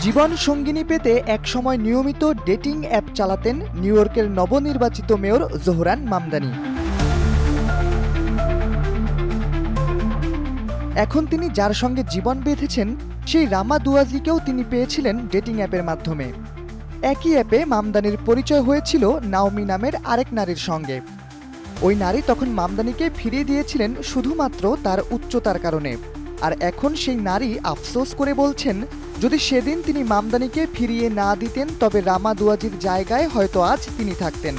জীবন সঙ্গিনী পেতে একসময় নিয়মিত ডেটিং অ্যাপ চালাতেন নিউ ইয়র্কের নবনির্বাচিত মেয়র জোহরান মামদানি। এখন তিনি যার সঙ্গে জীবন বেঁধেছেন সেই রামা দুয়াজিকেও তিনি পেয়েছিলেন ডেটিং অ্যাপের মাধ্যমে। একই অ্যাপে মামদানির পরিচয় হয়েছিল নাওমি নামের আরেক নারীর সঙ্গে। ওই নারী তখন মামদানিকে ফিরিয়ে দিয়েছিলেন শুধুমাত্র তার উচ্চতার কারণে। আর এখন সেই নারী আফসোস করে বলছেন, যদি সেদিন তিনি মামদানিকে ফিরিয়ে না দিতেন তবে রামা দুয়াজির জায়গায় হয়তো আজ তিনি থাকতেন।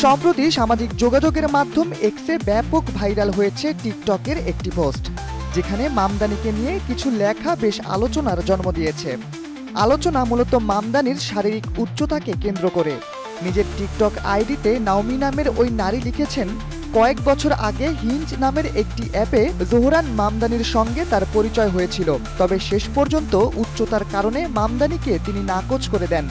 সম্প্রতি সামাজিক যোগাযোগের মাধ্যম এক্সে ব্যাপক ভাইরাল হয়েছে টিকটকের একটি পোস্ট, যেখানে মামদানিকে নিয়ে কিছু লেখা বেশ আলোচনার জন্ম দিয়েছে। আলোচনা মূলত মামদানির শারীরিক উচ্চতাকে কেন্দ্র করে। নিজের টিকটক আইডিতে নাওমি নামের ওই নারী লিখেছেন, কয়েক বছর আগে হিঞ্জ নামের একটি অ্যাপে জোহরান মামদানির সঙ্গে তার পরিচয় হয়েছিল, তবে শেষ পর্যন্ত উচ্চতার কারণে মামদানিকে তিনি নাকচ করে দেন।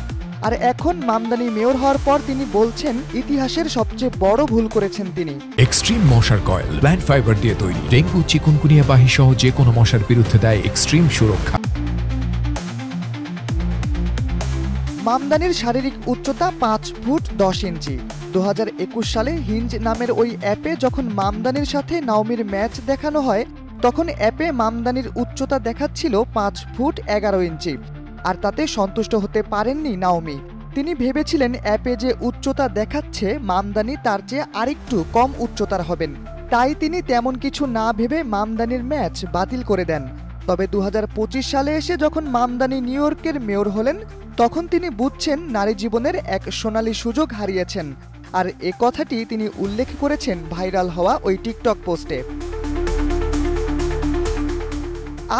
আর এখন মামদানি মেয়র হওয়ার পর তিনি বলছেন ইতিহাসের সবচেয়ে বড় ভুল করেছেন তিনি। এক্সট্রিম মশার কয়েল প্ল্যান্ট ফাইবার দিয়ে তৈরি, ডেঙ্গু চিকুনগুনিয়া বাহি সহ যে কোনো মশার বিরুদ্ধে দেয় এক্সট্রিম সুরক্ষা। মামদানির শারীরিক উচ্চতা 5 ফুট 10 ইঞ্চি। 2021 সালে হিঞ্জ নামের ওই অ্যাপে যখন মামদানির সাথে নাওমির ম্যাচ দেখানো হয়, তখন অ্যাপে মামদানির উচ্চতা দেখাচ্ছিল 5 ফুট 11 ইঞ্চি। আর তাতে সন্তুষ্ট হতে পারেননি নাওমি। তিনি ভেবেছিলেন অ্যাপে যে উচ্চতা দেখাচ্ছে মামদানি তার চেয়ে আরেকটু কম উচ্চতার হবেন, তাই তিনি তেমন কিছু না ভেবে মামদানির ম্যাচ বাতিল করে দেন। তবে 2025 সালে এসে যখন মামদানি নিউ ইয়র্কের মেয়র হলেন, তখন তিনি বুঝছেন নারী জীবনের এক সোনালী সুযোগ হারিয়েছেন। আর এ কথাটি তিনি উল্লেখ করেছেন ভাইরাল হওয়া ওই টিকটক পোস্টে।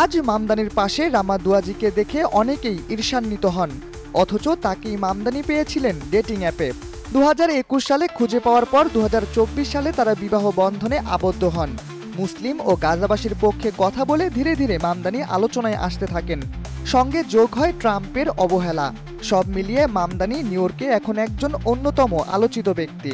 আজ মামদানির পাশে রামা দুয়াজিকে দেখে অনেকেই ঈর্ষান্বিত হন, অথচ তাকেই মামদানি পেয়েছিলেন ডেটিং অ্যাপে। 2021 সালে খুঁজে পাওয়ার পর 2024 সালে তারা বিবাহ বন্ধনে আবদ্ধ হন। মুসলিম ও গাজাবাসীর পক্ষে কথা বলে ধীরে ধীরে মামদানি আলোচনায় আসতে থাকেন। সঙ্গে যোগ হয় ট্রাম্পের অবহেলা। সব মিলিয়ে মামদানি নিউ ইয়র্কে এখন একজন অন্যতম আলোচিত ব্যক্তি।